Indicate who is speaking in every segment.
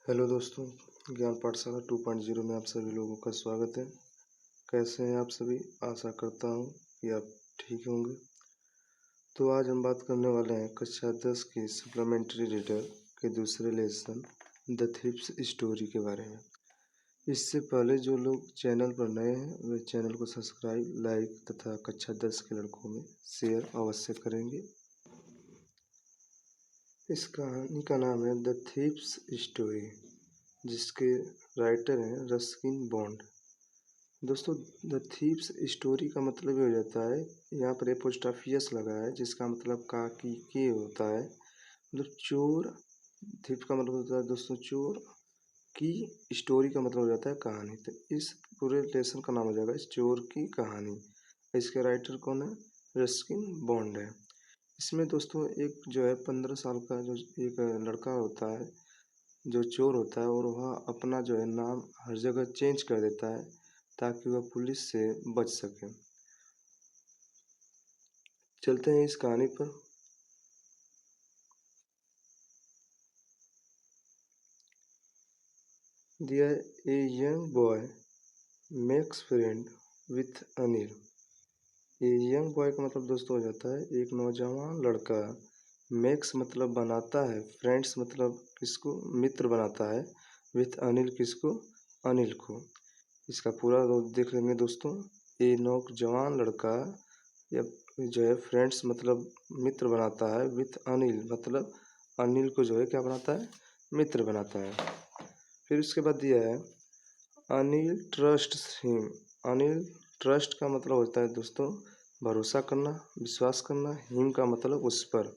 Speaker 1: Hello दोस्तों, ज्ञान पाठशाला 2.0 में आप सभी लोगों का स्वागत है। कैसे हैं आप सभी? आशा करता हूँ कि आप ठीक होंगे। तो आज हम बात करने वाले हैं कक्षा 10 की सप्लीमेंट्री रीडर के दूसरे लेसन द थीफ्स स्टोरी के बारे में। इससे पहले जो लोग चैनल पर नए हैं वे चैनल को सब्सक्राइब, लाइक तथा कक्षा 10 के लड़कों में शेयर अवश्य करेंगे। इस कहानी का नाम है द थीफ्स स्टोरी, जिसके राइटर हैं रस्किन बॉन्ड। दोस्तों, द थीफ्स स्टोरी का मतलब ये हो जाता है, यहाँ पर एपोस्ट्रोफियस लगा है जिसका मतलब का की के होता है, मतलब चोर। थीफ का मतलब होता है दोस्तों चोर, की स्टोरी का मतलब हो जाता है कहानी। तो इस पूरे लेसन का नाम हो जाएगा इस चोर की कहानी। इसके राइटर कौन है? रस्किन बॉन्ड है। इसमें दोस्तों एक जो है 15 साल का जो एक लड़का होता है जो चोर होता है, और वह अपना जो है नाम हर जगह चेंज कर देता है ताकि वह पुलिस से बच सके। चलते हैं इस कहानी पर। There a young boy makes friend with Anil. ये यंग बॉय का मतलब दोस्तों हो जाता है एक नौजवान लड़का। मेक्स मतलब बनाता है, फ्रेंड्स मतलब किसको? मित्र बनाता है। विथ अनिल किसको? अनिल को। इसका पूरा देख लेंगे दोस्तों। ये नौजवान लड़का या जो है फ्रेंड्स मतलब मित्र बनाता है। विथ अनिल मतलब अनिल को जो है क्या बनाता है? मित्र बनाता है। फिर उसके बाद दिया है Anil trust him. Anil trust का मतलब होता है दोस्तों भरोसा करना, विश्वास करना। हिम का मतलब उस पर।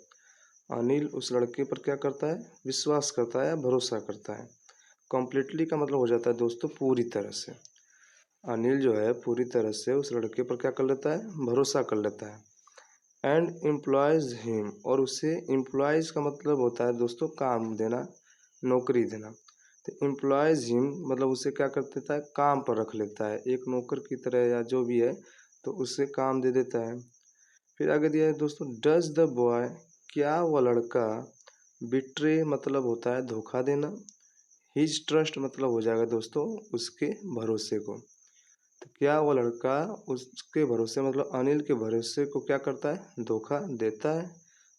Speaker 1: अनिल उस लड़के पर क्या करता है? विश्वास करता है या भरोसा करता है। कम्प्लीटली का मतलब हो जाता है दोस्तों पूरी तरह से। अनिल जो है पूरी तरह से उस लड़के पर क्या कर लेता है? भरोसा कर लेता है। एंड एम्प्लॉयज हिम, और उसे एम्प्लॉयज का मतलब होता है दोस्तों काम देना, नौकरी देना। तो एम्प्लॉयज हिम मतलब उसे क्या कर देता है? काम पर रख लेता है, एक नौकर की तरह या जो भी है, तो उसे काम दे देता है। फिर आगे दिया है दोस्तों डज द बॉय, क्या वह लड़का बिट्रे मतलब होता है धोखा देना। हिज ट्रस्ट मतलब हो जाएगा दोस्तों उसके भरोसे को। तो क्या वो लड़का उसके भरोसे मतलब अनिल के भरोसे को क्या करता है? धोखा देता है।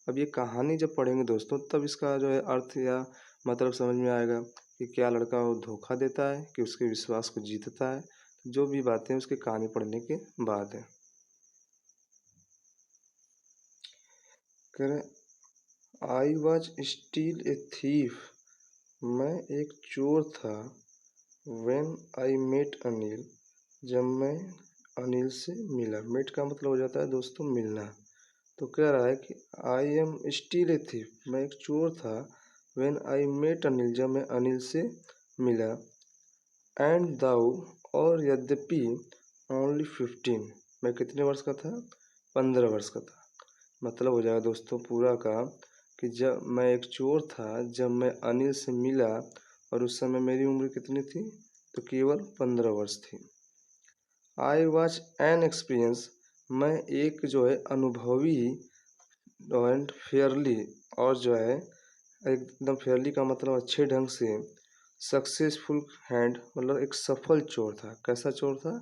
Speaker 1: अब ये कहानी जब पढ़ेंगे दोस्तों तब इसका जो है अर्थ या मतलब समझ में आएगा कि क्या लड़का वो धोखा देता है कि उसके विश्वास को जीतता है। जो भी बातें उसकी कहानी पढ़ने के बाद है। कह रहे I was still a thief, मैं एक चोर था। व्हेन आई मेट अनिल, जब मैं अनिल से मिला। मेट का मतलब हो जाता है दोस्तों मिलना। तो कह रहा है कि I am still a thief, मैं एक चोर था। व्हेन आई मेट अनिल, जब मैं अनिल से मिला। एंड दाउ, और यद्यपि ओनली 15, मैं कितने वर्ष का था? 15 वर्ष का था। मतलब हो जाएगा दोस्तों पूरा का कि जब मैं एक चोर था, जब मैं अनिल से मिला, और उस समय मेरी उम्र कितनी थी? तो केवल 15 वर्ष थी। आई वॉज एन एक्सपीरियंस, मैं एक जो है अनुभवी। एंड फेयरली, और जो है एकदम फेयरली का मतलब अच्छे ढंग से। सक्सेसफुल हैंड मतलब एक सफल चोर था। कैसा चोर था?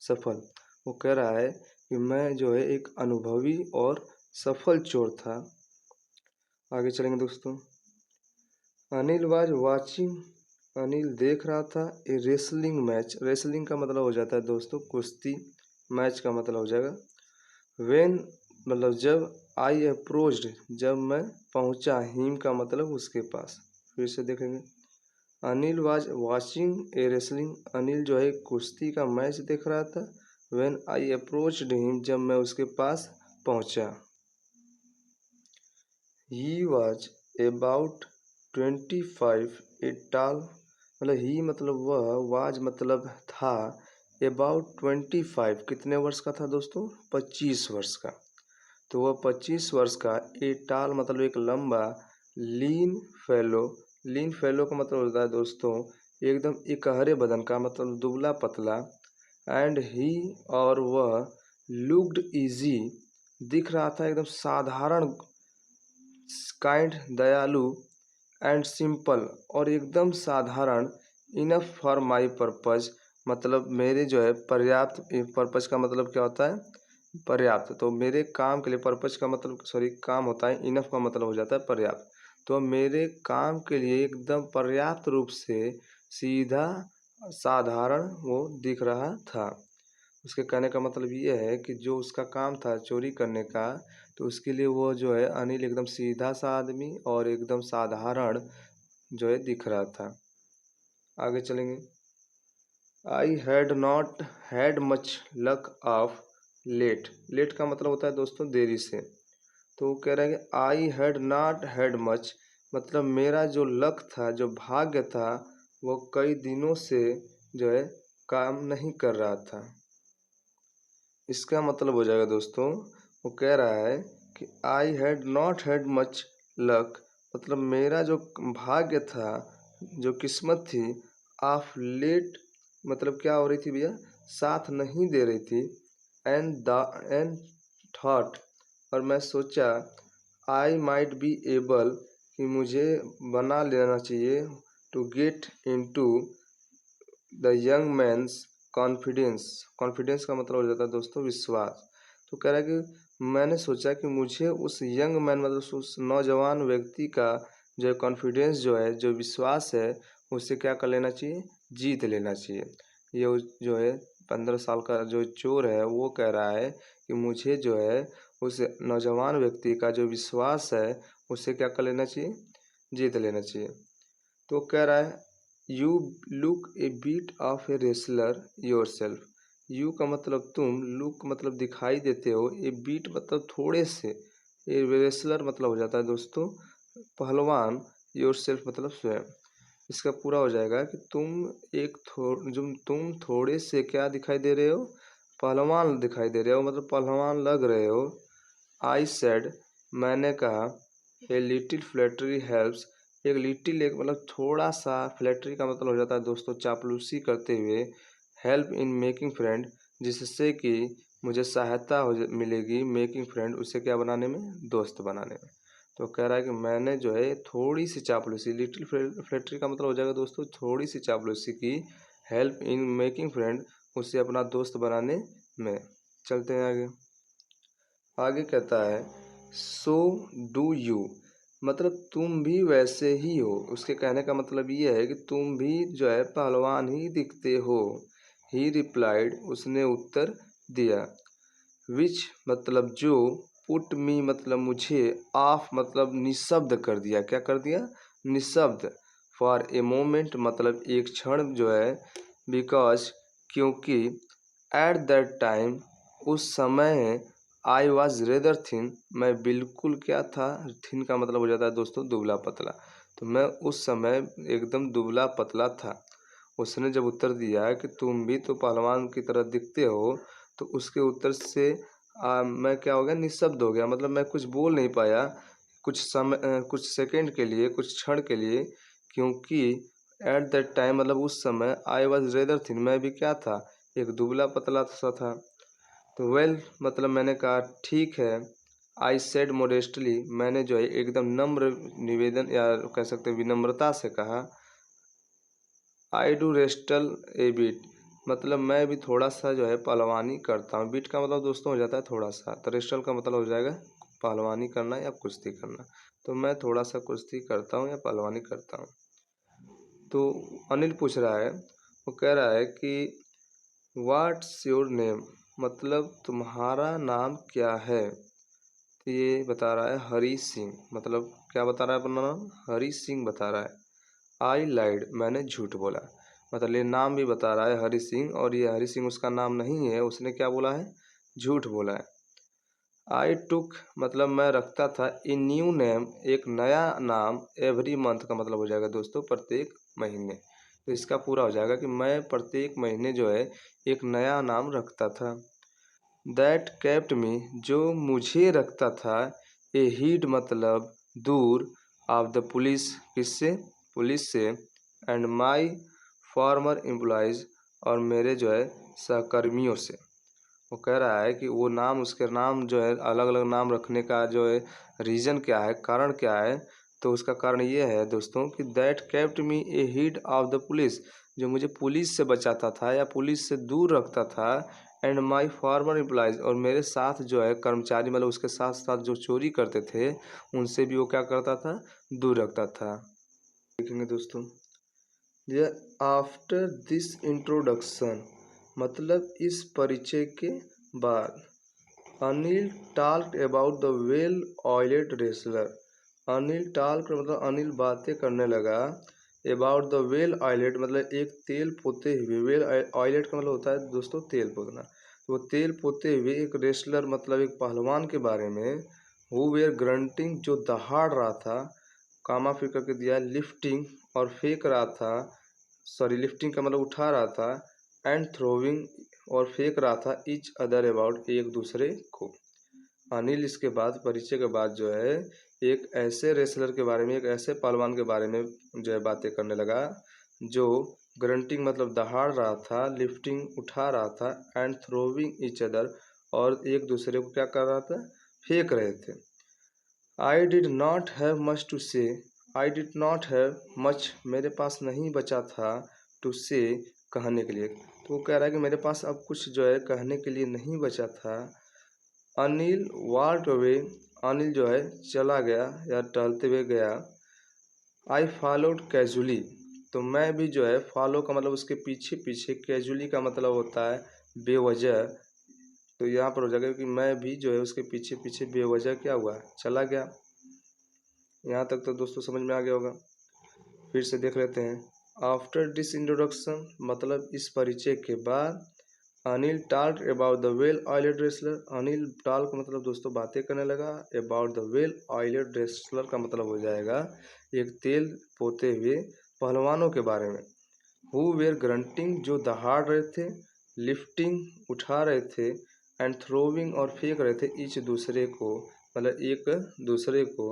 Speaker 1: सफल। वो कह रहा है कि मैं जो है एक अनुभवी और सफल चोर था। आगे चलेंगे दोस्तों। अनिल वाज वाचिंग, अनिल देख रहा था ए रेसलिंग मैच। रेसलिंग का मतलब हो जाता है दोस्तों कुश्ती। मैच का मतलब हो जाएगा वेन मतलब जब। आई अप्रोच्ड, जब मैं पहुंचा। हिम का मतलब उसके पास। फिर से देखेंगे Anil was watching A wrestling, Anil जो है कुश्ती का मैच देख रहा था। व्हेन आई अप्रोच्ड हिम, जब मैं उसके पास पहुंचा। ही वाज अबाउट 25 ए टाल, मतलब ही मतलब वह, वाज मतलब था, अबाउट 25 कितने वर्ष का था दोस्तों? 25 वर्ष का। तो वह 25 वर्ष का। ए टाल मतलब एक लंबा। लीन फेलो, लीन फेलो का मतलब होता है दोस्तों एकदम इकहरे बदन का, मतलब दुबला पतला। एंड ही, और वह लुक्ड इजी, दिख रहा था एकदम साधारण। काइंड दयालु। एंड सिंपल और एकदम साधारण, इनफ फॉर माई पर्पज मतलब मेरे जो है पर्याप्त, पर्पज का मतलब क्या होता है, पर्याप्त। तो मेरे काम के लिए, पर्पज का मतलब सॉरी काम होता है, इनफ का मतलब हो जाता है पर्याप्त। तो मेरे काम के लिए एकदम पर्याप्त रूप से सीधा साधारण वो दिख रहा था। उसके कहने का मतलब ये है कि जो उसका काम था चोरी करने का, तो उसके लिए वो जो है अनिल एकदम सीधा सा आदमी और एकदम साधारण जो है दिख रहा था। आगे चलेंगे। I had not had much luck of late. Late का मतलब होता है दोस्तों देरी से। तो वो कह रहा है कि आई हैड नॉट हैड मच मतलब मेरा जो लक था, जो भाग्य था, वो कई दिनों से जो है काम नहीं कर रहा था। इसका मतलब हो जाएगा दोस्तों, वो कह रहा है कि आई had not had much luck मतलब मेरा जो भाग्य था, जो किस्मत थी, ऑफ लेट मतलब क्या हो रही थी भैया, साथ नहीं दे रही थी। एंड थॉट और मैं सोचा, आई माइट बी एबल कि मुझे बना लेना चाहिए, to get into the young man's confidence. Confidence का मतलब हो जाता है दोस्तों विश्वास। तो कह रहा है कि मैंने सोचा कि मुझे उस यंग मैन मतलब उस नौजवान व्यक्ति का जो कॉन्फिडेंस जो है, जो विश्वास है, उससे क्या कर लेना चाहिए, जीत लेना चाहिए। ये जो है 15 साल का जो चोर है वो कह रहा है कि मुझे जो है उस नौजवान व्यक्ति का जो विश्वास है उससे क्या कर लेना चाहिए, जीत लेना चाहिए। तो कह रहा है you look a bit of a wrestler yourself. You का मतलब तुम, लुक मतलब दिखाई देते हो, ए बीट मतलब थोड़े से, ए रेसलर मतलब हो जाता है दोस्तों पहलवान, योर सेल्फ मतलब स्वयं। इसका पूरा हो जाएगा कि तुम थोड़े से क्या दिखाई दे रहे हो, पहलवान दिखाई दे रहे हो मतलब पहलवान लग रहे हो। आई सेड मैंने कहा, ए लिटिल फ्लैटरी हेल्प्स। एक लिटिल एक मतलब थोड़ा सा, फ्लैटरी का मतलब हो जाता है दोस्तों चापलूसी करते हुए, हेल्प इन मेकिंग फ्रेंड जिससे कि मुझे सहायता मिलेगी, मेकिंग फ्रेंड उससे क्या बनाने में, दोस्त बनाने में। तो कह रहा है कि मैंने जो है थोड़ी सी चापलूसी, लिटिल फ्लैटरी का मतलब हो जाएगा दोस्तों थोड़ी सी चापलूसी की, हेल्प इन मेकिंग फ्रेंड उससे अपना दोस्त बनाने में। चलते हैं आगे। आगे कहता है सो डू यू मतलब तुम भी वैसे ही हो। उसके कहने का मतलब ये है कि तुम भी जो है पहलवान ही दिखते हो। ही रिप्लाइड उसने उत्तर दिया। विच मतलब जो, पुट मी मतलब मुझे, ऑफ मतलब निशब्द कर दिया। क्या कर दिया, निशब्द। फॉर ए मोमेंट मतलब एक क्षण जो है, बिकॉज क्योंकि, एट दैट टाइम उस समय, आई वॉज रेदर थिन मैं बिल्कुल क्या था, थिन का मतलब हो जाता है दोस्तों दुबला पतला। तो मैं उस समय एकदम दुबला पतला था। उसने जब उत्तर दिया कि तुम भी तो पहलवान की तरह दिखते हो, तो उसके उत्तर से मैं क्या हो गया, निशब्द हो गया मतलब मैं कुछ बोल नहीं पाया कुछ समय, कुछ सेकंड के लिए, कुछ क्षण के लिए। क्योंकि एट दैट टाइम मतलब उस समय, आई वॉज रेदर थिन मैं भी क्या था, एक दुबला पतला सा था। तो वेल मतलब मैंने कहा ठीक है। आई सेड मोडेस्टली मैंने जो है एकदम नम्र निवेदन या कह सकते हैं विनम्रता से कहा। I do wrestle a bit मतलब मैं भी थोड़ा सा जो है पहलवानी करता हूँ। बीट का मतलब दोस्तों हो जाता है थोड़ा सा, तो रेस्टल का मतलब हो जाएगा पहलवानी करना या कुश्ती करना। तो मैं थोड़ा सा कुश्ती करता हूँ या पहलवानी करता हूँ। तो अनिल पूछ रहा है, वो कह रहा है कि व्हाट्स योर नेम मतलब तुम्हारा नाम क्या है। तो ये बता रहा है हरी सिंह मतलब क्या बता रहा है अपना नाम, हरी सिंह बता रहा है। आई लाइड मैंने झूठ बोला मतलब ये नाम भी बता रहा है हरी सिंह, और ये हरी सिंह उसका नाम नहीं है, उसने क्या बोला है, झूठ बोला है। आई टुक मतलब मैं रखता था, ए न्यू नेम एक नया नाम, एवरी मंथ का मतलब हो जाएगा दोस्तों प्रत्येक महीने। तो इसका पूरा हो जाएगा कि मैं प्रत्येक महीने जो है एक नया नाम रखता था। दैट केप्ट मी जो मुझे रखता था, ए हीड मतलब दूर, ऑफ द पुलिस किससे, पुलिस से, एंड माई फॉर्मर एम्प्लॉयज़ और मेरे जो है सहकर्मियों से। वो कह रहा है कि वो नाम, उसके नाम जो है अलग अलग नाम रखने का जो है रीज़न क्या है, कारण क्या है, तो उसका कारण ये है दोस्तों कि that kept me A head of the police, जो मुझे पुलिस से बचाता था या पुलिस से दूर रखता था। एंड माई फॉर्मर एम्प्लॉयज़, और मेरे साथ जो है कर्मचारी मतलब उसके साथ साथ जो चोरी करते थे उनसे भी वो क्या करता था, दूर रखता था। देखेंगे दोस्तों, ये आफ्टर दिस इंट्रोडक्शन मतलब इस परिचय के बाद Anil talked about the well oiled wrestler. Anil talked मतलब अनिल बातें करने लगा अबाउट द वेल ऑयलेड मतलब एक तेल पोते हुए, वेल ऑयलेड का मतलब होता है दोस्तों तेल पोतना, तो वो तेल पोते हुए एक रेसलर मतलब एक पहलवान के बारे में। हु वेयर ग्रंटिंग जो दहाड़ रहा था, कामा फिर करके दिया लिफ्टिंग और फेंक रहा था, सॉरी लिफ्टिंग का मतलब उठा रहा था, एंड थ्रोविंग और फेंक रहा था ईच अदर अबाउट एक दूसरे को। अनिल इसके बाद परिचय के बाद जो है एक ऐसे रेसलर के बारे में, एक ऐसे पहलवान के बारे में जो है बातें करने लगा जो ग्रंटिंग मतलब दहाड़ रहा था, लिफ्टिंग उठा रहा था, एंड थ्रोविंग ईच अदर और एक दूसरे को क्या कर रहा था, फेंक रहे थे। I did not have much to say, I did not have much मेरे पास नहीं बचा था टू से कहने के लिए, तो वो कह रहा है कि मेरे पास अब कुछ जो है कहने के लिए नहीं बचा था। अनिल वॉल्ट अवे, अनिल जो है चला गया या टहलते हुए गया। आई फॉलोड कैजुअली, तो मैं भी जो है फॉलो का मतलब उसके पीछे पीछे, कैजुअली का मतलब होता है बेवजह, तो यहाँ पर हो जाएगा कि मैं भी जो है उसके पीछे पीछे बेवजह क्या हुआ, चला गया। यहाँ तक तो दोस्तों समझ में आ गया होगा। फिर से देख लेते हैं। आफ्टर दिस इंट्रोडक्शन मतलब इस परिचय के बाद Anil talked about the well oiled wrestler, Anil talk मतलब दोस्तों बातें करने लगा about the well oiled wrestler का मतलब हो जाएगा एक तेल पोते हुए पहलवानों के बारे में। हु वेयर ग्रंटिंग जो दहाड़ रहे थे, लिफ्टिंग उठा रहे थे, एंड थ्रोविंग और फेंक रहे थे ईच दूसरे को मतलब एक दूसरे को।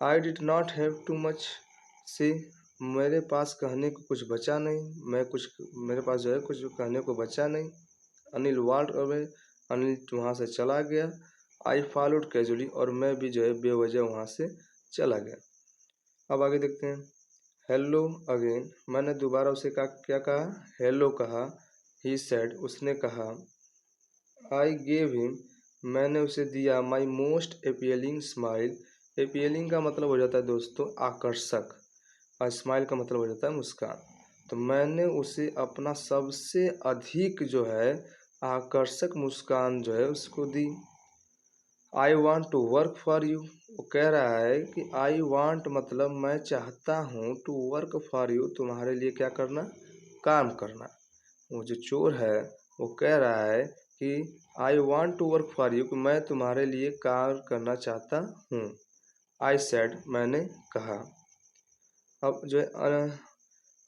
Speaker 1: आई did not have too much से, मेरे पास कहने को कुछ बचा नहीं, मैं कुछ मेरे पास जो है कुछ कहने को बचा नहीं। अनिल वॉल्ट अवे, अनिल वहाँ से चला गया। आई फॉलोड कैजुअली और मैं भी जो है बेवजह वहाँ से चला गया। अब आगे देखते हैं। हेलो अगेन, मैंने दोबारा उसे कहा, क्या कहा, हेलो कहा। ही सेड, उसने कहा। आई गेव हिम, मैंने उसे दिया my most appealing smile. Appealing का मतलब हो जाता है दोस्तों आकर्षक, और स्माइल का मतलब हो जाता है मुस्कान। तो मैंने उसे अपना सबसे अधिक जो है आकर्षक मुस्कान जो है उसको दी। I want to work for you, वो कह रहा है कि आई वॉन्ट मतलब मैं चाहता हूँ, टू वर्क फॉर यू तुम्हारे लिए क्या करना, काम करना। वो जो चोर है वो कह रहा है कि I want to work for you, कि मैं तुम्हारे लिए काम करना चाहता हूँ। आई सेड, मैंने कहा। अब जो है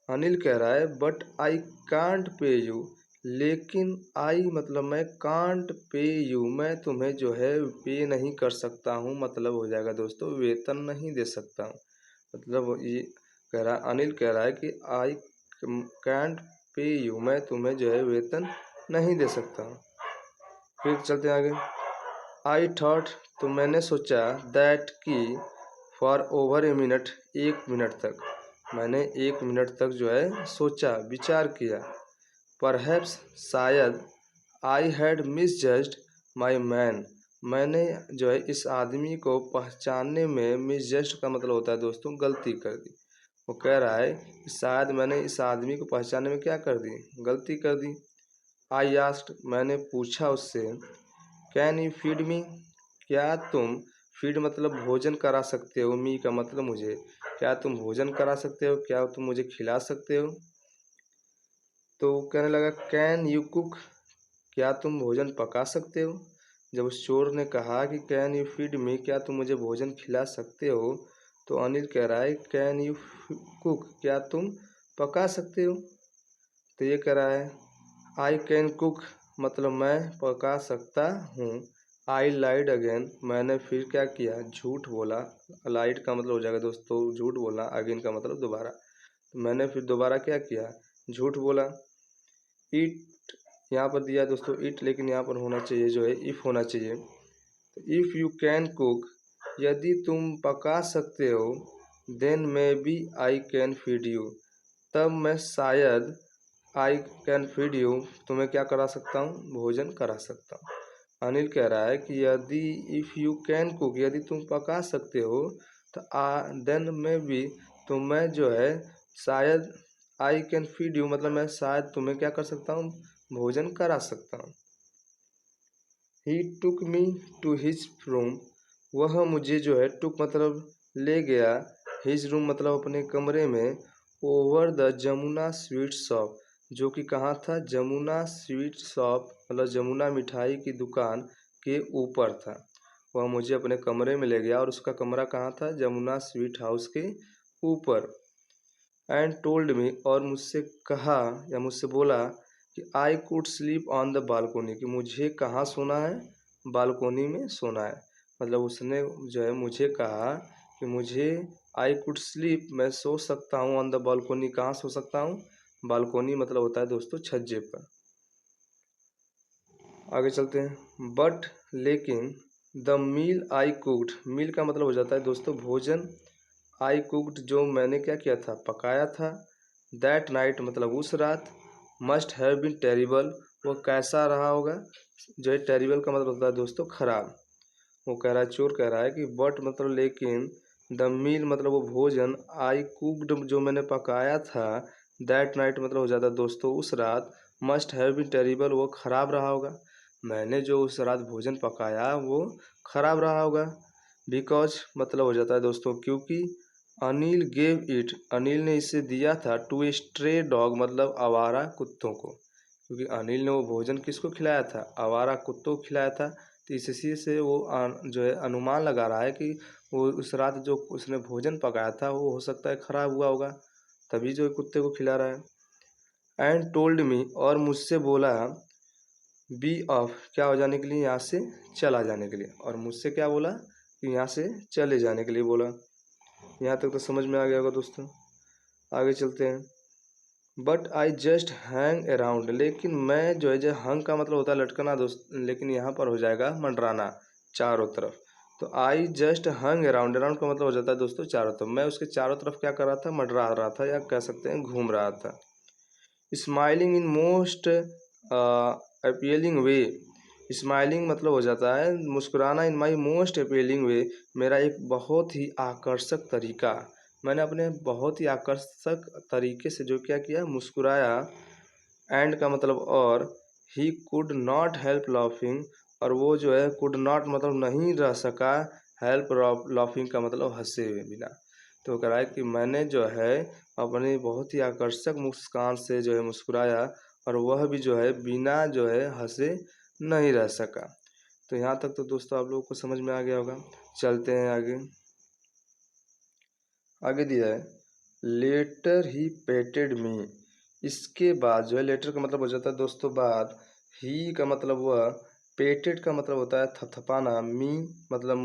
Speaker 1: अनिल कह रहा है but I can't pay you, लेकिन आई मतलब मैं, कांट पे यू मैं तुम्हें जो है पे नहीं कर सकता हूँ, मतलब हो जाएगा दोस्तों वेतन नहीं दे सकता हूँ। मतलब ये कह रहा है, अनिल कह रहा है कि आई कांट पे यू मैं तुम्हें जो है वेतन नहीं दे सकता हूँ। फिर चलते आगे। आई थॉट, तो मैंने सोचा, दैट कि फॉर ओवर ए मिनट, एक मिनट तक, मैंने एक मिनट तक जो है सोचा, विचार किया। परहैप्स शायद, आई हैड मिसजज्ड माई मैन, मैंने जो है इस आदमी को पहचानने में, मिसजज्ड का मतलब होता है दोस्तों गलती कर दी। वो कह रहा है कि शायद मैंने इस आदमी को पहचानने में क्या कर दी, गलती कर दी। आई आस्क्ड, मैंने पूछा उससे। कैन यू फीड मी, क्या तुम, फीड मतलब भोजन करा सकते हो, मी का मतलब मुझे, क्या तुम भोजन करा सकते हो, क्या तुम मुझे खिला सकते हो। तो कहने लगा कैन यू कुक, क्या तुम भोजन पका सकते हो। जब उस चोर ने कहा कि कैन यू फीड मी, क्या तुम मुझे भोजन खिला सकते हो, तो अनिल कह रहा है कैन यू कुक, क्या तुम पका सकते हो। तो ये कह रहा है आई कैन कुक मतलब मैं पका सकता हूँ। आई लाइड अगेन, मैंने फिर क्या किया, झूठ बोला। लाइड का मतलब हो जाएगा दोस्तों झूठ बोलना, अगेन का मतलब दोबारा। तो मैंने फिर दोबारा क्या किया, झूठ बोला। इट, यहाँ पर दिया है दोस्तों इट, लेकिन यहाँ पर होना चाहिए जो है इफ़ होना चाहिए। तो इफ़ यू कैन कुक, यदि तुम पका सकते हो, then maybe I can feed you, तब मैं शायद आई कैन फीड यू, तुम्हें क्या करा सकता हूँ, भोजन करा सकता हूँ। अनिल कह रहा है कि यदि इफ़ यू कैन कुक, यदि तुम पका सकते हो, तो देन मे बी, तो मैं जो है शायद आई कैन फीड यू, मतलब मैं शायद तुम्हें क्या कर सकता हूँ, भोजन करा सकता हूँ। ही टुक मी टू हिज रूम, वह मुझे जो है टुक मतलब ले गया, हिज रूम मतलब अपने कमरे में, over the Jamuna sweet shop, जो कि कहाँ था, जमुना स्वीट शॉप मतलब जमुना मिठाई की दुकान के ऊपर था। वह मुझे अपने कमरे में ले गया और उसका कमरा कहाँ था, जमुना स्वीट हाउस के ऊपर। एंड टोल्ड मी, और मुझसे कहा या मुझसे बोला कि I could sleep on the balcony, कि मुझे कहाँ सोना है, बालकोनी में सोना है। मतलब उसने जो है मुझे कहा कि मुझे आई कुड स्लीप, मैं सो सकता हूँ, ऑन द बालकोनी, कहाँ सो सकता हूँ, बालकोनी मतलब होता है दोस्तों छज्जे पर। आगे चलते हैं। बट लेकिन द मील आई कुक्ड, मील का मतलब हो जाता है दोस्तों भोजन, आई कुक्ड जो मैंने क्या किया था, पकाया था, दैट नाइट मतलब उस रात, मस्ट हैव बीन टेरिबल, वो कैसा रहा होगा, जो है टेरिबल का मतलब होता है दोस्तों खराब। वो कह रहा है, चोर कह रहा है कि बट मतलब लेकिन, द मील मतलब वो भोजन, आई कुक्ड जो मैंने पकाया था, दैट नाइट मतलब हो जाता है दोस्तों उस रात, मस्ट हैव बीन टेरिबल, वो खराब रहा होगा। मैंने जो उस रात भोजन पकाया वो खराब रहा होगा। बिकॉज मतलब हो जाता है दोस्तों क्योंकि, अनिल गेव इट, अनिल ने इसे दिया था, टू ए स्ट्रे डॉग मतलब आवारा कुत्तों को, क्योंकि अनिल ने वो भोजन किसको खिलाया था, आवारा कुत्तों को खिलाया था। तो इसी से वो जो है अनुमान लगा रहा है कि वो उस रात जो उसने भोजन पकाया था वो हो सकता है खराब हुआ होगा, तभी जो है कुत्ते को खिला रहा है। एंड टोल्ड मी, और मुझसे बोला, बी ऑफ क्या हो जाने के लिए, यहाँ से चला जाने के लिए, और मुझसे क्या बोला कि यहाँ से चले जाने के लिए बोला। यहाँ तक तो समझ में आ गया होगा दोस्तों। आगे चलते हैं। But I just hang around, लेकिन मैं जो है, जो हंग का मतलब होता है लटकना दोस्त, लेकिन यहाँ पर हो जाएगा मंडराना चारों तरफ। तो I just hung around, around का मतलब हो जाता है दोस्तों चारों तरफ, मैं उसके चारों तरफ क्या कर रहा था, मंडरा रहा था, या कह सकते हैं घूम रहा था। Smiling in most appealing way, smiling मतलब हो जाता है मुस्कुराना, इन माई मोस्ट अपीलिंग वे, मेरा एक बहुत ही आकर्षक तरीका, मैंने अपने बहुत ही आकर्षक तरीके से जो क्या किया, मुस्कुराया। एंड का मतलब और, he could not help laughing, और वो जो है कुड नॉट मतलब नहीं रह सका, हेल्प लाफिंग का मतलब हंसे हुए बिना। तो कह रहा है कि मैंने जो है अपनी बहुत ही आकर्षक मुस्कान से जो है मुस्कुराया, और वह भी जो है बिना जो है हंसे नहीं रह सका। तो यहाँ तक तो दोस्तों आप लोगों को समझ में आ गया होगा। चलते हैं आगे। आगे दिया है, लेटर ही पेटेड मी, इसके बाद जो है, लेटर का मतलब हो जाता है दोस्तों बाद, ही का मतलब वह, पेटेड का मतलब होता है थपथपाना, मी मतलब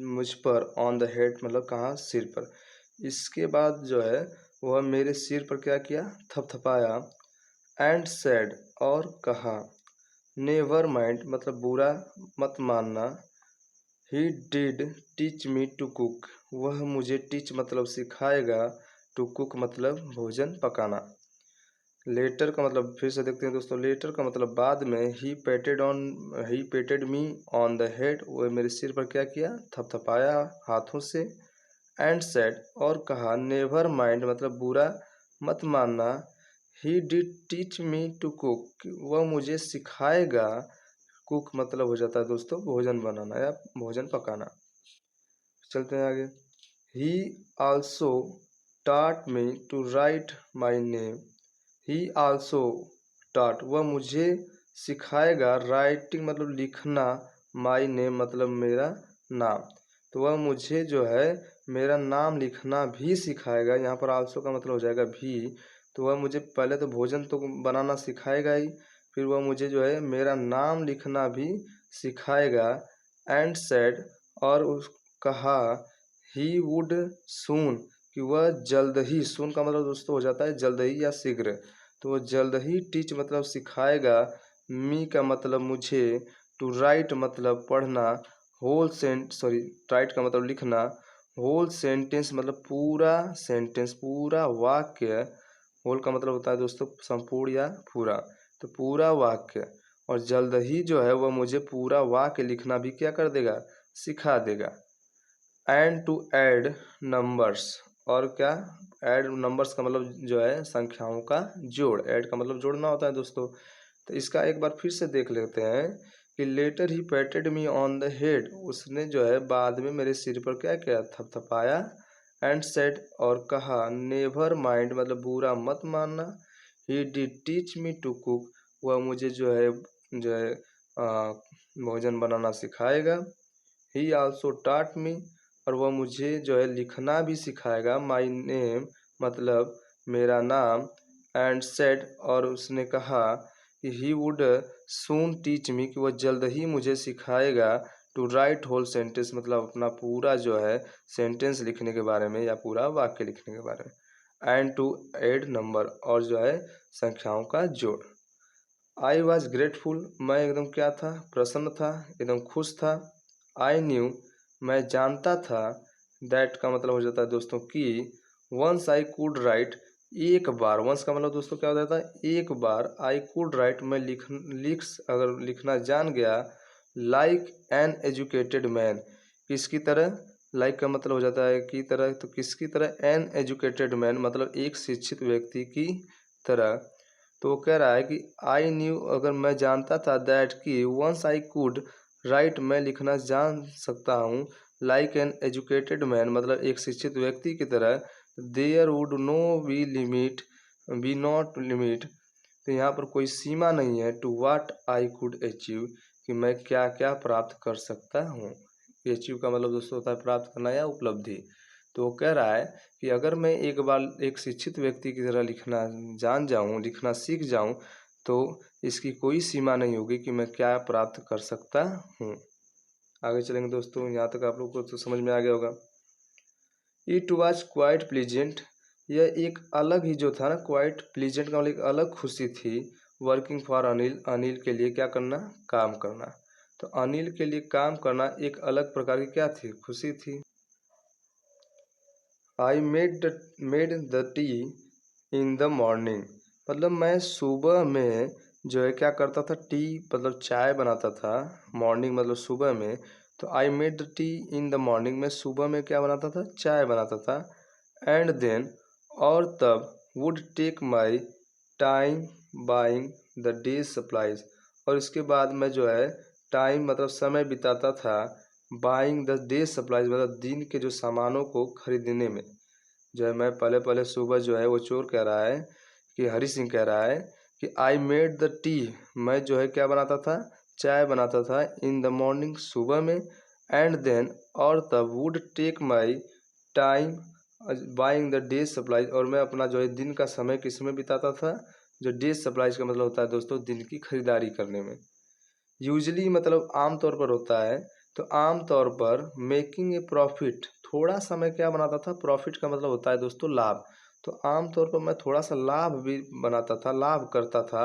Speaker 1: मुझ पर, ऑन द हेड मतलब कहाँ, सिर पर। इसके बाद जो है वह मेरे सिर पर क्या किया, थपथपाया। एंड सेड, और कहा, नेवर माइंड मतलब बुरा मत मानना, he did teach me to cook, वह मुझे टीच मतलब सिखाएगा, टू कुक मतलब भोजन पकाना। लेटर का मतलब फिर से देखते हैं दोस्तों, लेटर का मतलब बाद में, ही पेटेड मी ऑन द हेड, वह मेरे सिर पर क्या किया, थपथपाया हाथों से। एंड सेड, और कहा, नेवर माइंड मतलब बुरा मत मानना, he did teach me to cook, वह मुझे सिखाएगा, कुक मतलब हो जाता है दोस्तों भोजन बनाना या भोजन पकाना। चलते हैं आगे। He also taught me to write my name, he also taught वह मुझे सिखाएगा, राइटिंग मतलब लिखना, माई नेम मतलब मेरा नाम, तो वह मुझे जो है मेरा नाम लिखना भी सिखाएगा। यहाँ पर आल्सो का मतलब हो जाएगा भी, तो वह मुझे पहले तो भोजन तो बनाना सिखाएगा ही, फिर वह मुझे जो है मेरा नाम लिखना भी सिखाएगा। एंड सेड, और उस कहा, ही वुड सून कि वह जल्द ही, सून का मतलब दोस्तों हो जाता है जल्द ही या शीघ्र, तो वह जल्द ही टीच मतलब सिखाएगा, मी का मतलब मुझे, टू राइट मतलब पढ़ना, राइट का मतलब लिखना, होल सेंटेंस मतलब पूरा सेंटेंस, पूरा वाक्य। होल का मतलब होता है दोस्तों संपूर्ण या पूरा, तो पूरा वाक्य। और जल्द ही जो है वह मुझे पूरा वाक्य लिखना भी क्या कर देगा, सिखा देगा। एंड टू ऐड नंबर्स, और क्या, ऐड नंबर्स का मतलब जो है संख्याओं का जोड़, ऐड का मतलब जोड़ना होता है दोस्तों। तो इसका एक बार फिर से देख लेते हैं कि later he patted me on the head, उसने जो है बाद में मेरे सिर पर क्या किया, थपथपाया। एंड सेड, और कहा, नेवर माइंड मतलब बुरा मत मानना। He did teach me to cook, वह मुझे जो है भोजन बनाना सिखाएगा। ही आल्सो टाट मी, और वह मुझे जो है लिखना भी सिखाएगा। माई नेम मतलब मेरा नाम। एंड सेड, और उसने कहा कि he would soon teach me, कि वह जल्द ही मुझे सिखाएगा। टू राइट होल सेंटेंस मतलब अपना पूरा जो है सेंटेंस लिखने के बारे में या पूरा वाक्य लिखने के बारे में। एंड टू एड नंबर, और जो है संख्याओं का जोड़। आई वॉज ग्रेटफुल, मैं एकदम क्या था, प्रसन्न था, एकदम खुश था। आई न्यू, मैं जानता था। दैट का मतलब हो जाता है दोस्तों कि वंस आई कुड राइट, एक बार। वंस का मतलब दोस्तों क्या हो जाता है, एक बार। आई कुड राइट, मैं अगर लिखना जान गया। लाइक एन एजुकेटेड मैन, किसकी तरह, लाइक का मतलब हो जाता है की तरह, तो किसकी तरह, एन एजुकेटेड मैन मतलब एक शिक्षित व्यक्ति की तरह। तो वो कह रहा है कि आई न्यू, अगर मैं जानता था, दैट कि वंस आई कुड राइट, मैं लिखना जान सकता हूँ। लाइक एन एजुकेटेड मैन मतलब एक शिक्षित व्यक्ति की तरह। There would no be not limit, तो यहाँ पर कोई सीमा नहीं है। To what I could achieve, कि मैं क्या क्या प्राप्त कर सकता हूँ। अचीव का मतलब दोस्तों होता है प्राप्त करना या उपलब्धि। तो वो कह रहा है कि अगर मैं एक बार एक शिक्षित व्यक्ति की तरह लिखना जान जाऊँ, लिखना सीख जाऊँ, तो इसकी कोई सीमा नहीं होगी कि मैं क्या प्राप्त कर सकता हूँ। आगे चलेंगे दोस्तों, यहाँ तक आप लोग को तो समझ में आ गया होगा। इट वॉज क्वाइट प्लीजेंट, यह एक अलग ही जो था ना, क्वाइट प्लीजेंट का मतलब एक अलग खुशी थी। वर्किंग फॉर अनिल, अनिल के लिए क्या करना, काम करना। तो अनिल के लिए काम करना एक अलग प्रकार की क्या थी, खुशी थी। I made the T in the morning, मतलब मैं सुबह में जो है क्या करता था, टी मतलब चाय बनाता था। मॉर्निंग मतलब सुबह में, तो I made the T in the morning, मैं सुबह में क्या बनाता था, चाय बनाता था। एंड देन, और तब, would take my time buying the day's supplies, और इसके बाद मैं जो है टाइम मतलब समय बिताता था। बाइंग द डेज सप्लाईज मतलब दिन के जो सामानों को खरीदने में। जो है मैं पहले पहले सुबह जो है वो चोर कह रहा है कि हरी सिंह कह रहा है कि आई मेड द टी, मैं जो है क्या बनाता था, चाय बनाता था। इन द मॉर्निंग सुबह में। एंड देन, और तब, would take my time buying the day's supplies, और मैं अपना जो है दिन का समय किस में बिताता था, जो डेज सप्लाईज का मतलब होता है दोस्तों दिन की खरीदारी करने में। यूजली मतलब आम तौर पर होता है, तो आम तौर पर मेकिंग ए प्रॉफिट, थोड़ा सा मैं क्या बनाता था, प्रॉफिट का मतलब होता है दोस्तों लाभ। तो आम तौर पर मैं थोड़ा सा लाभ भी बनाता था, लाभ करता था।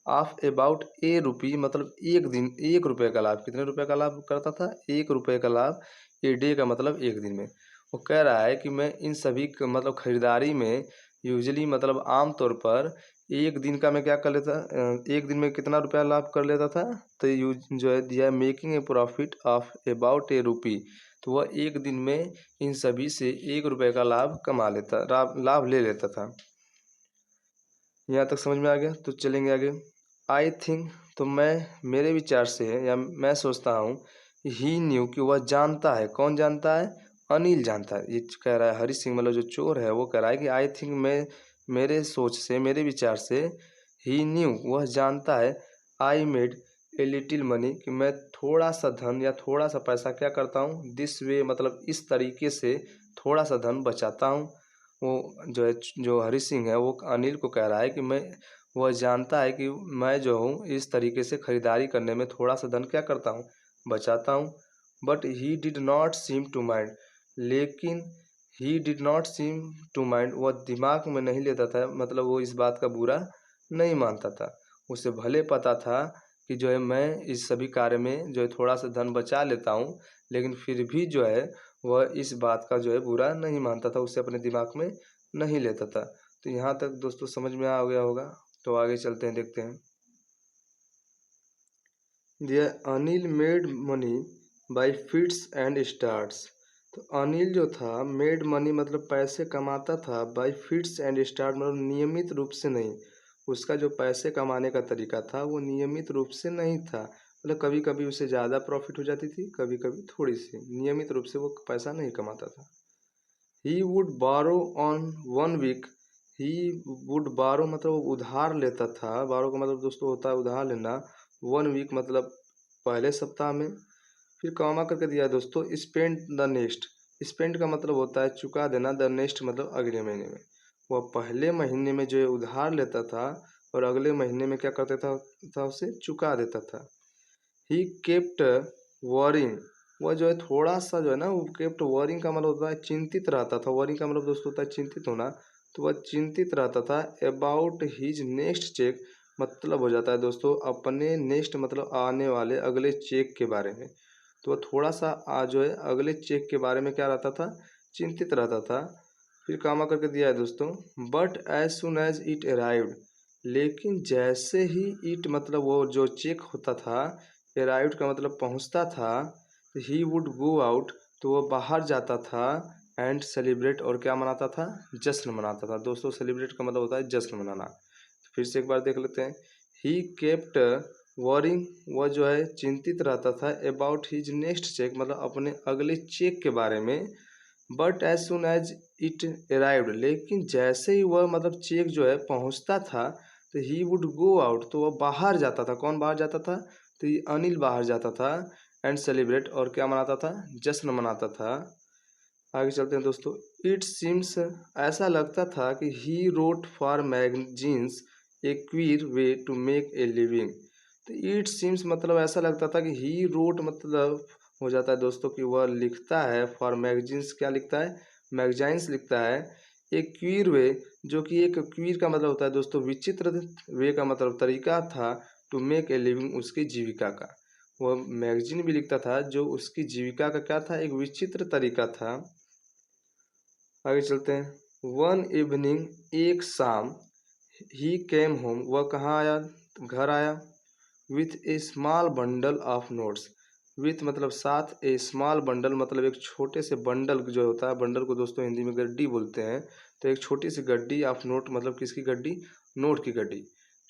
Speaker 1: ऑफ अबाउट ए रुपी मतलब एक दिन, 1 रुपये का लाभ। कितने रुपए का लाभ करता था, 1 रुपये का लाभ। ए डे का मतलब एक दिन में। वो कह रहा है कि मैं इन सभी मतलब खरीदारी में यूजली मतलब आम तौर पर एक दिन का मैं क्या कर लेता, एक दिन में कितना रुपया लाभ कर लेता था। तो जो है दिया है making a profit of about a rupee, तो वह एक दिन में इन सभी से 1 रुपये का लाभ कमा लेता, लाभ ले लेता था। यहाँ तक समझ में आ गया, तो चलेंगे आगे। आई थिंक, तो मैं मेरे विचार से या मैं सोचता हूँ, ही न्यू कि वह जानता है। कौन जानता है, अनिल जानता है। ये कह रहा है हरी सिंह मतलब जो चोर है वो कह रहा है कि आई थिंक, मैं मेरे सोच से, मेरे विचार से, ही न्यू वह जानता है। I made a little money, कि मैं थोड़ा सा धन या थोड़ा सा पैसा क्या करता हूँ, दिस वे मतलब इस तरीके से थोड़ा सा धन बचाता हूँ। वो जो है जो हरी सिंह है वो अनिल को कह रहा है कि मैं, वह जानता है कि मैं जो हूँ इस तरीके से खरीदारी करने में थोड़ा सा धन क्या करता हूँ, बचाता हूँ। But he did not seem to mind, लेकिन he did not seem to mind वह दिमाग में नहीं लेता था, मतलब वो इस बात का बुरा नहीं मानता था। उसे भले पता था कि जो है मैं इस सभी कार्य में जो है थोड़ा-सा धन बचा लेता हूँ, लेकिन फिर भी जो है वह इस बात का जो है बुरा नहीं मानता था, उसे अपने दिमाग में नहीं लेता था। तो यहाँ तक दोस्तों समझ में आ गया होगा, तो आगे चलते हैं, देखते हैं। Anil made money by fits and starts. तो अनिल जो था मेड मनी मतलब पैसे कमाता था, बाय फिट्स एंड स्टार्ट मतलब नियमित रूप से नहीं। उसका जो पैसे कमाने का तरीका था वो नियमित रूप से नहीं था, मतलब कभी कभी उसे ज़्यादा प्रॉफिट हो जाती थी, कभी कभी थोड़ी सी, नियमित रूप से वो पैसा नहीं कमाता था। ही वुड बारो ऑन 1 वीक। ही वुड बारो मतलब वो उधार लेता था, बारो का मतलब दोस्तों होता है उधार लेना। 1 वीक मतलब पहले सप्ताह में। फिर कॉमा करके दिया है दोस्तों स्पेंड द नेक्स्ट। स्पेंड का मतलब होता है चुका देना, द नेक्स्ट मतलब अगले महीने में। वह पहले महीने में जो है उधार लेता था और अगले महीने में क्या करता था उसे चुका देता था। He kept warring. वह जो है थोड़ा सा जो है ना, वो केप्ट वॉरिंग का मतलब होता है चिंतित रहता था। वॉरिंग का मतलब दोस्तों होता है चिंतित होना। तो वह चिंतित रहता था अबाउट हिज नेक्स्ट चेक, मतलब हो जाता है दोस्तों अपने नेक्स्ट मतलब आने वाले अगले चेक के बारे में। तो वह थोड़ा सा जो है अगले चेक के बारे में क्या रहता था, चिंतित रहता था। फिर कामा करके दिया है दोस्तों but as soon as it arrived. लेकिन जैसे ही इट मतलब वो जो चेक होता था, अराइव्ड का मतलब पहुंचता था, ही वुड गो आउट तो वो बाहर जाता था, एंड सेलिब्रेट और क्या मनाता था, जश्न मनाता था। दोस्तों सेलिब्रेट का मतलब होता है जश्न मनाना। फिर से एक बार देख लेते हैं। ही केप्ट वॉरिंग, वह जो है चिंतित रहता था अबाउट हिज नेक्स्ट चेक मतलब अपने अगले चेक के बारे में। But as soon as it arrived, लेकिन जैसे ही वह मतलब चेक जो है पहुंचता था, तो ही वुड गो आउट तो वह बाहर जाता था। कौन बाहर जाता था, तो ये अनिल बाहर जाता था, एंड सेलिब्रेट और क्या मनाता था, जश्न मनाता था। आगे चलते हैं दोस्तों। इट सीम्स, ऐसा लगता था कि he wrote for magazines a queer way to make a living. तो इट सीम्स मतलब ऐसा लगता था कि ही रोट मतलब हो जाता है दोस्तों कि वह लिखता है, फॉर मैगजीन्स क्या लिखता है, मैगजीन्स लिखता है। एक क्वीर वे, जो कि एक क्वीर का मतलब होता है दोस्तों विचित्र, वे का मतलब तरीका था, टू मेक ए लिविंग उसकी जीविका का। वह मैगजीन भी लिखता था जो उसकी जीविका का क्या था, एक विचित्र तरीका था। आगे चलते हैं। वन इवनिंग, एक शाम, ही केम होम वह कहाँ आया, घर आया, with A small bundle of notes. With मतलब साथ, ए स्मॉल बंडल मतलब एक छोटे से बंडल जो होता है, बंडल को दोस्तों हिंदी में गड्डी बोलते हैं। तो एक छोटी सी गड्डी ऑफ नोट मतलब किसकी गड्डी, नोट की गड्डी।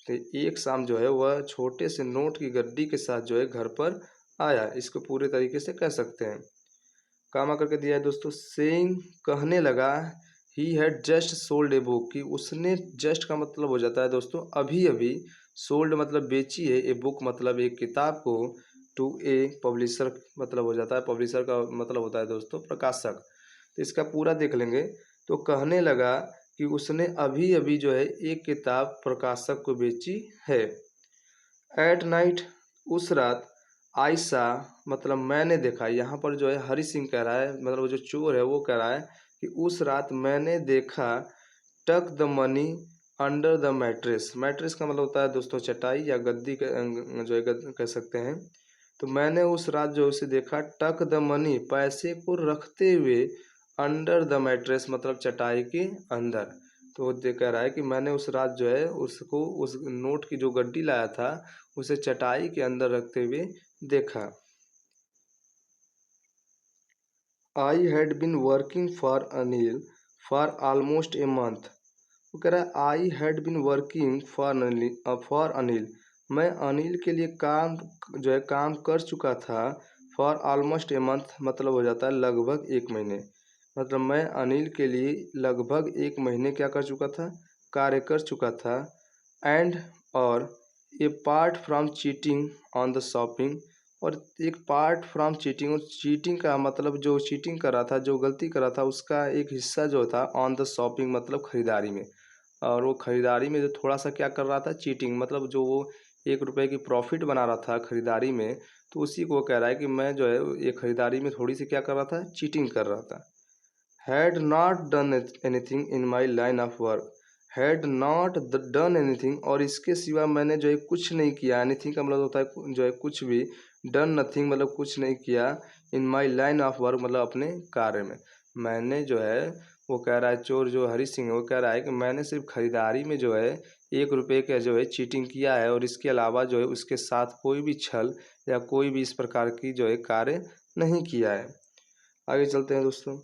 Speaker 1: तो एक शाम जो है वह छोटे से नोट की गड्डी के साथ जो है घर पर आया, इसको पूरे तरीके से कह सकते हैं। कामा करके दिया है दोस्तों सेइंग, कहने लगा, he had just sold a book कि उसने, जस्ट का मतलब हो जाता है दोस्तों अभी अभी, सोल्ड मतलब बेची है, ए बुक मतलब एक किताब को, टू ए पब्लिशर मतलब हो जाता है, पब्लिशर का मतलब होता है दोस्तों प्रकाशक। तो इसका पूरा देख लेंगे। तो कहने लगा कि उसने अभी अभी जो है एक किताब प्रकाशक को बेची है। एट नाइट, उस रात, आयशा मतलब मैंने देखा, यहाँ पर जो है हरि सिंह कह रहा है, मतलब जो चोर है वो कह रहा है कि उस रात मैंने देखा, टक the money under the mattress. Mattress का मतलब होता है दोस्तों चटाई या गद्दी जो है कह सकते हैं। तो मैंने उस रात जो उसे देखा, टक द मनी पैसे को रखते हुए, अंडर द मैट्रेस मतलब चटाई के अंदर। तो वो कह रहा है कि मैंने उस रात जो है उसको, उस नोट की जो गड्डी लाया था उसे चटाई के अंदर रखते हुए देखा। I had been working for Anil for almost a month. वो कह रहा है I had been working for Anil, मैं अनिल के लिए काम जो है काम कर चुका था, फॉर ऑलमोस्ट ए मंथ मतलब हो जाता है लगभग एक महीने। मतलब मैं अनिल के लिए लगभग एक महीने क्या कर चुका था, कार्य कर चुका था। एंड और a part from cheating on the shopping, और एक पार्ट फ्रॉम चीटिंग, और चीटिंग का मतलब जो चीटिंग कर रहा था, जो गलती कर रहा था उसका एक हिस्सा जो था, ऑन द शॉपिंग मतलब खरीदारी में। और वो खरीदारी में जो थोड़ा सा क्या कर रहा था, चीटिंग मतलब जो वो 1 रुपये की प्रॉफिट बना रहा था खरीदारी में, तो उसी को वो कह रहा है कि मैं जो है ये खरीदारी में थोड़ी सी क्या कर रहा था, चीटिंग कर रहा था। Had not done anything in my line of work. Had not done anything, और इसके सिवा मैंने जो है कुछ नहीं किया। एनीथिंग का मतलब होता है जो है कुछ भी, डन नथिंग मतलब कुछ नहीं किया, इन माई लाइन ऑफ वर्क मतलब अपने कार्य में। मैंने जो है, वो कह रहा है चोर जो हरी सिंह है, वो कह रहा है कि मैंने सिर्फ खरीदारी में जो है 1 रुपये का जो है चीटिंग किया है, और इसके अलावा जो है उसके साथ कोई भी छल या कोई भी इस प्रकार की जो है कार्य नहीं किया है। आगे चलते हैं दोस्तों।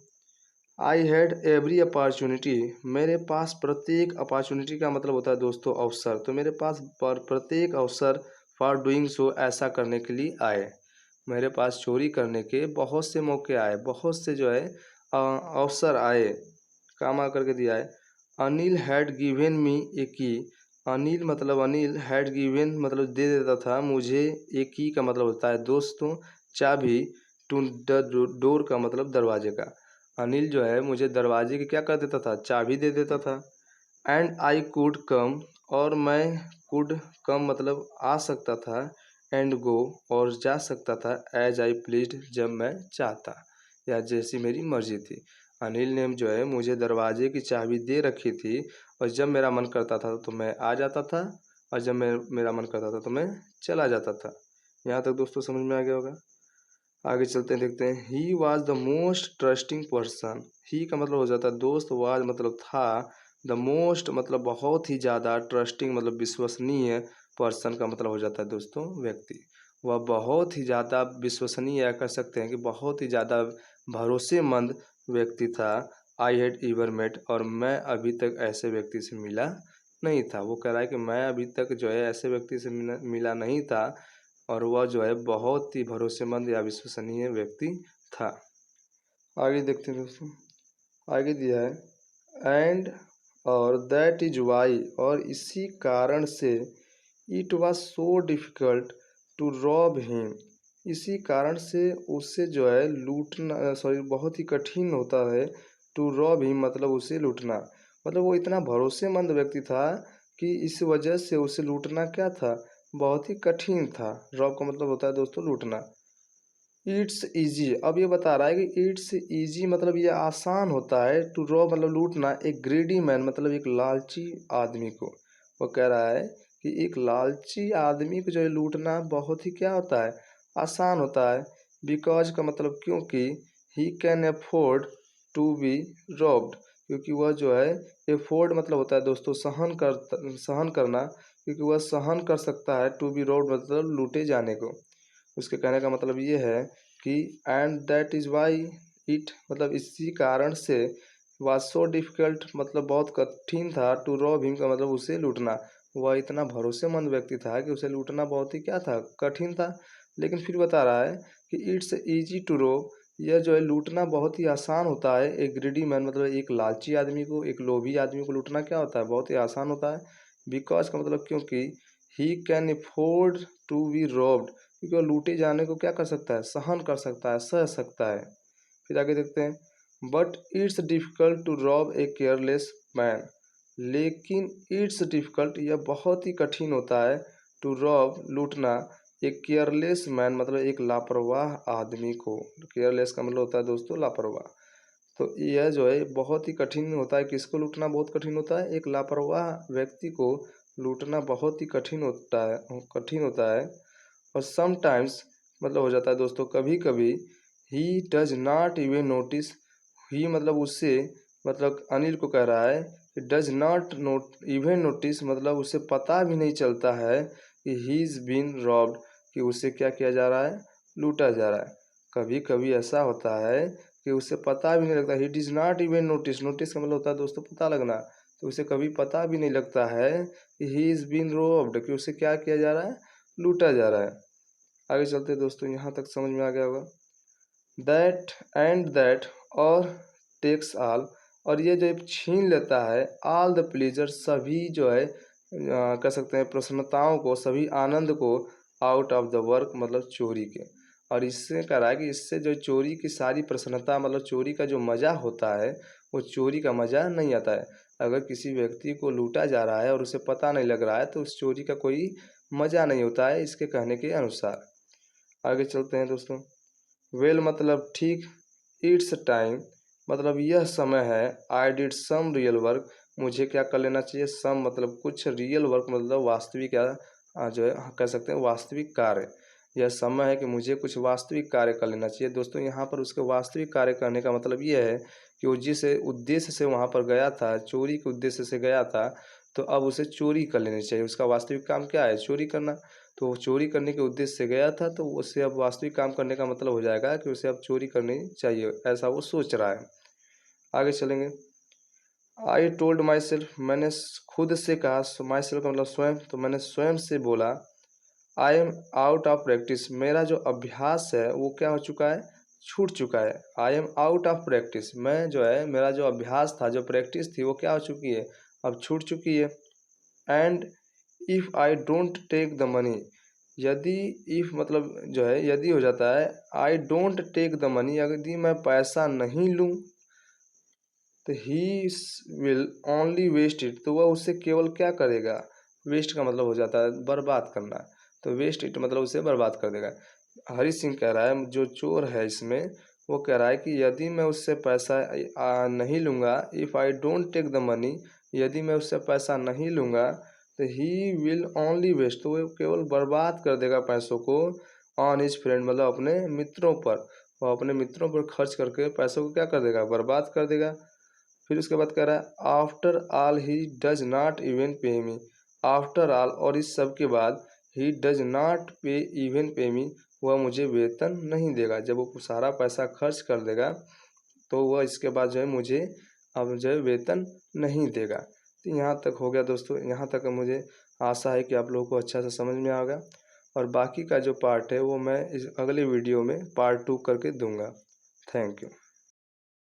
Speaker 1: आई हैड एवरी अपॉर्चुनिटी, मेरे पास प्रत्येक अपॉर्चुनिटी का मतलब होता है दोस्तों अवसर, तो मेरे पास प्रत्येक अवसर फॉर डूइंग सो ऐसा करने के लिए आए। मेरे पास चोरी करने के बहुत से मौके आए, बहुत से जो है अवसर आए, काम आ करके दिया है। अनिल हैड गिवन मी ए की, अनिल मतलब अनिल, हैड गिवन मतलब दे देता था मुझे, ए की का मतलब होता है दोस्तों चाबी, टू द डोर का मतलब दरवाजे का। अनिल जो है मुझे दरवाजे की क्या कर देता था, चाबी दे देता था। एंड आई कुड कम, और मैं कुड कम मतलब आ सकता था, एंड गो और जा सकता था, एज आई प्लीज्ड जब मैं चाहता या जैसी मेरी मर्जी थी। अनिल ने जो है मुझे दरवाजे की चाबी दे रखी थी, और जब मेरा मन करता था तो मैं आ जाता था, और जब मेरा मन करता था तो मैं चला जाता था। यहाँ तक दोस्तों समझ में आ गया होगा। आगे चलते हैं, देखते हैं। He was the most trusting person, he का मतलब हो जाता है दोस्त, वाज मतलब था, द मोस्ट मतलब बहुत ही ज़्यादा, ट्रस्टिंग मतलब विश्वसनीय, पर्सन का मतलब हो जाता है दोस्तों व्यक्ति। वह बहुत ही ज़्यादा विश्वसनीय, या कह सकते हैं कि बहुत ही ज़्यादा भरोसेमंद व्यक्ति था। आई हैड एवर मेट, और मैं अभी तक ऐसे व्यक्ति से मिला नहीं था। वो कह रहा है कि मैं अभी तक जो है ऐसे व्यक्ति से मिला नहीं था, और वह जो है बहुत ही भरोसेमंद या विश्वसनीय व्यक्ति था। आगे देखते हैं दोस्तों। आगे दिया है एंड, और दैट इज वाई, और इसी कारण से, it was so difficult to rob him, इसी कारण से उससे जो है लूटना, सॉरी बहुत ही कठिन होता है, टू रॉब हिम मतलब उसे लूटना। मतलब वो इतना भरोसेमंद व्यक्ति था कि इस वजह से उसे लूटना क्या था, बहुत ही कठिन था। रॉब का मतलब होता है दोस्तों लूटना। इट्स इजी, अब ये बता रहा है कि इट्स इजी मतलब ये आसान होता है, टू रॉब मतलब लूटना, एक ग्रेडी मैन मतलब एक लालची आदमी को। वो कह रहा है कि एक लालची आदमी को जो है लूटना बहुत ही क्या होता है, आसान होता है। बिकॉज का मतलब क्योंकि, he can afford to be robbed, क्योंकि वह जो है, एफोर्ड मतलब होता है दोस्तों सहन करना, क्योंकि वह सहन कर सकता है, टू बी रॉब्ड मतलब लूटे जाने को। उसके कहने का मतलब ये है कि and that is why it मतलब इसी कारण से, वाज सो डिफ़िकल्ट मतलब बहुत कठिन था, टू रॉब हिम का मतलब उसे लूटना। वह इतना भरोसेमंद व्यक्ति था कि उसे लूटना बहुत ही क्या था, कठिन था। लेकिन फिर बता रहा है कि इट्स ईजी टू रॉब, यह जो है लूटना बहुत ही आसान होता है। एक ग्रीडी मैन मतलब एक लालची आदमी को, एक लोभी आदमी को लूटना क्या होता है, बहुत ही आसान होता है। बिकॉज का मतलब क्योंकि, he can afford to be robbed, क्योंकि वो लूटे जाने को क्या कर सकता है, सहन कर सकता है, सह सकता है। फिर आगे देखते हैं। But it's difficult to rob a careless man, लेकिन इट्स डिफ़िकल्ट यह बहुत ही कठिन होता है, टू रॉब लूटना, एक केयरलेस मैन मतलब एक लापरवाह आदमी को। केयरलेस का मतलब होता है दोस्तों लापरवाह। तो यह जो है बहुत ही कठिन होता है, किसको लूटना बहुत कठिन होता है, एक लापरवाह व्यक्ति को लूटना बहुत ही कठिन होता है। और समटाइम्स मतलब हो जाता है दोस्तों कभी कभी, he does not even notice, he मतलब उससे मतलब अनिल को कह रहा है कि does not note even notice मतलब उसे पता भी नहीं चलता है कि ही इज़ बीन रॉब्ड, कि उसे क्या किया जा रहा है, लूटा जा रहा है। कभी कभी ऐसा होता है कि उसे पता भी नहीं लगता, ही डिज नॉट इवन नोटिस, नोटिस का मतलब होता है दोस्तों पता लगना, तो उसे कभी पता भी नहीं लगता है कि ही इज़ बीन रॉब्ड, कि उसे क्या किया जा रहा है, लूटा जा रहा है। आगे चलते हैं दोस्तों, यहाँ तक समझ में आ गया होगा। दैट एंड दैट, और टेक्स ऑल, और ये जो छीन लेता है, ऑल द प्लेजर सभी जो है कह सकते हैं प्रसन्नताओं को, सभी आनंद को, आउट ऑफ द वर्क मतलब चोरी के। और इससे कह रहा है कि इससे जो चोरी की सारी प्रसन्नता मतलब चोरी का जो मज़ा होता है, वो चोरी का मज़ा नहीं आता है। अगर किसी व्यक्ति को लूटा जा रहा है और उसे पता नहीं लग रहा है, तो उस चोरी का कोई मज़ा नहीं होता है, इसके कहने के अनुसार। आगे चलते हैं दोस्तों। वेल मतलब ठीक, इट्स टाइम मतलब यह समय है, I did some real work मुझे क्या कर लेना चाहिए, सम मतलब कुछ, रियल वर्क मतलब वास्तविक या जो है कह सकते हैं वास्तविक कार्य। यह समय है कि मुझे कुछ वास्तविक कार्य कर लेना चाहिए। दोस्तों यहाँ पर उसके वास्तविक कार्य करने का मतलब ये है कि वो जिस उद्देश्य से वहाँ पर गया था, चोरी के उद्देश्य से गया था, तो अब उसे चोरी कर लेनी चाहिए। उसका वास्तविक काम क्या है, चोरी करना। तो वो चोरी करने के उद्देश्य से गया था, तो उससे अब वास्तविक काम करने का मतलब हो जाएगा कि उसे अब चोरी करनी चाहिए, ऐसा वो सोच रहा है। आगे चलेंगे। आई टोल्ड माई सेल्फ, मैंने खुद से कहा, माई सेल्फ का मतलब स्वयं, तो मैंने स्वयं से बोला, I am out of practice, मेरा जो अभ्यास है वो क्या हो चुका है, छूट चुका है। I am out of practice, मैं जो है मेरा जो अभ्यास था, जो प्रैक्टिस थी, वो क्या हो चुकी है, अब छूट चुकी है। And if I don't take the money, यदि, इफ़ मतलब जो है यदि हो जाता है, I don't take the money, यदि मैं पैसा नहीं लूँ, तो he will only waste it, तो वह उससे केवल क्या करेगा, वेस्ट का मतलब हो जाता है बर्बाद करना, तो वेस्ट इट मतलब उसे बर्बाद कर देगा। हरी सिंह कह रहा है, जो चोर है इसमें, वो कह रहा है कि यदि मैं उससे पैसा नहीं लूँगा, if I don't take the money, यदि मैं उससे पैसा नहीं लूँगा, तो ही विल ओनली वेस्ट, तो वो केवल बर्बाद कर देगा पैसों को, ऑन हिज फ्रेंड मतलब अपने मित्रों पर, वो अपने मित्रों पर खर्च करके पैसों को क्या कर देगा, बर्बाद कर देगा। फिर उसके बाद कह रहा है, after all he does not even पे मी, आफ्टर ऑल और इस सब के बाद, ही डज नॉट पे इवन पे मी, वह मुझे वेतन नहीं देगा। जब वो सारा पैसा खर्च कर देगा, तो वह इसके बाद जो है मुझे अब जो है वेतन नहीं देगा। तो यहाँ तक हो गया दोस्तों, यहाँ तक मुझे आशा है कि आप लोगों को अच्छा से समझ में आ गया, और बाकी का जो पार्ट है वो मैं इस अगले वीडियो में पार्ट 2 करके दूंगा। Thank you.